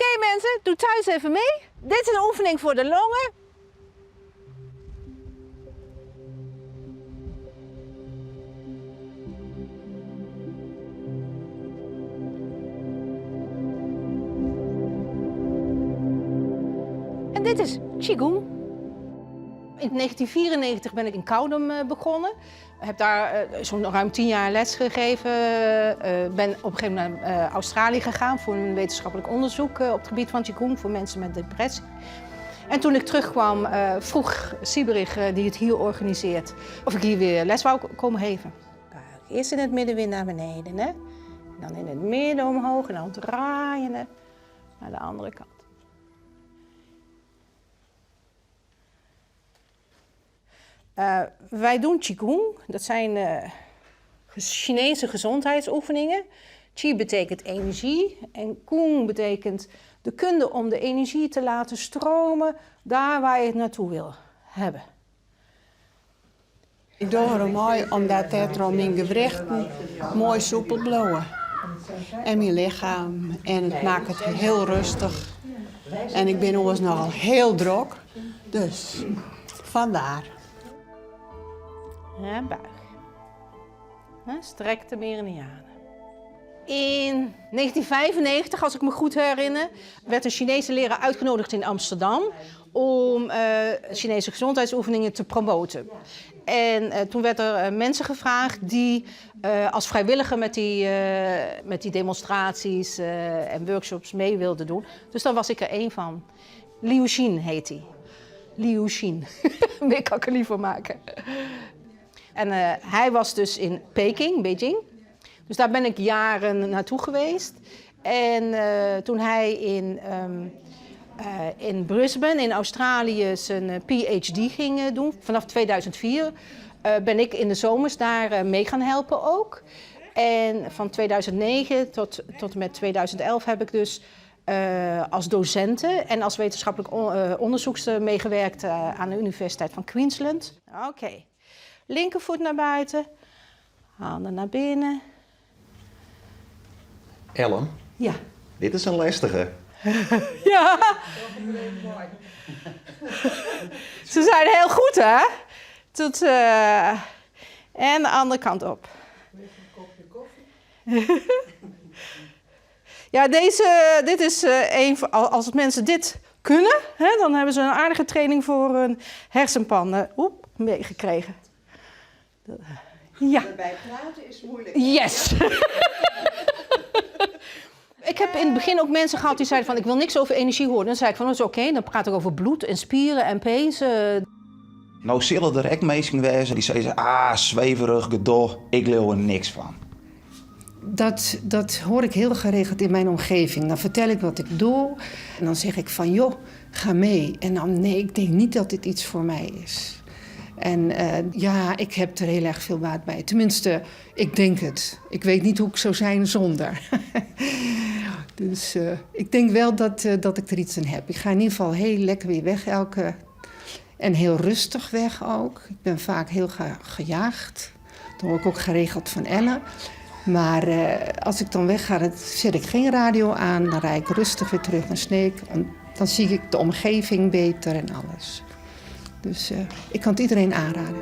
Oké mensen, doe thuis even mee. Dit is een oefening voor de longen. En dit is Qigong. In 1994 ben ik in Koudem begonnen. Ik heb daar zo'n ruim 10 jaar les gegeven. Ben op een gegeven moment naar Australië gegaan voor een wetenschappelijk onderzoek op het gebied van Qigong voor mensen met depressie. En toen ik terugkwam vroeg Sieberich, die het hier organiseert, of ik hier weer les wou komen geven. Eerst in het midden weer naar beneden, hè? Dan in het midden omhoog en dan draaien naar de andere kant. Wij doen Qigong, dat zijn Chinese gezondheidsoefeningen. Qi betekent energie en Kung betekent de kunde om de energie te laten stromen daar waar je het naartoe wil hebben. Ik doe het mooi omdat het er mijn gewrichten mooi soepel blowen. En mijn lichaam en het maakt het heel rustig. En ik ben overigens nogal heel druk, dus vandaar. Ja, buig. Strek de meridianen. In 1995, als ik me goed herinner, werd een Chinese leraar uitgenodigd in Amsterdam om Chinese gezondheidsoefeningen te promoten. En toen werd er mensen gevraagd die als vrijwilliger met die demonstraties en workshops mee wilden doen. Dus daar was ik er één van. Liu Xin heet hij. Liu Xin. Meer kan ik er niet voor maken. En hij was dus in Beijing. Dus daar ben ik jaren naartoe geweest. En toen hij in Brisbane in Australië zijn PhD ging doen, vanaf 2004, ben ik in de zomers daar mee gaan helpen ook. En van 2009 tot en met 2011 heb ik dus als docente en als wetenschappelijk onderzoekster meegewerkt aan de Universiteit van Queensland. Oké. Linkervoet naar buiten, handen naar binnen. Ellen? Ja. Dit is een lastige. Ja. Ze zijn heel goed, hè? En de andere kant op. Ja, dit is als mensen dit kunnen, hè, dan hebben ze een aardige training voor een hersenpan meegekregen. Ja. Bij praten is moeilijk. Yes! Ik heb in het begin ook mensen gehad die zeiden van ik wil niks over energie horen. Dan zei ik van dat is oké, dan praat ik over bloed en spieren en pezen. Nou zullen er ook mensen wezen die zeggen, zweverig, gedoe, ik leer er niks van. Dat hoor ik heel geregeld in mijn omgeving. Dan vertel ik wat ik doe en dan zeg ik van joh, ga mee. En dan nee, ik denk niet dat dit iets voor mij is. En ja, ik heb er heel erg veel baat bij. Tenminste, ik denk het. Ik weet niet hoe ik zou zijn zonder. Dus ik denk wel dat ik er iets aan heb. Ik ga in ieder geval heel lekker weer weg en heel rustig weg ook. Ik ben vaak heel gejaagd. Dat hoor ik ook geregeld van Ellen. Maar als ik dan wegga, dan zet ik geen radio aan. Dan rijd ik rustig weer terug naar Sneek. Dan zie ik de omgeving beter en alles. Dus ik kan het iedereen aanraden.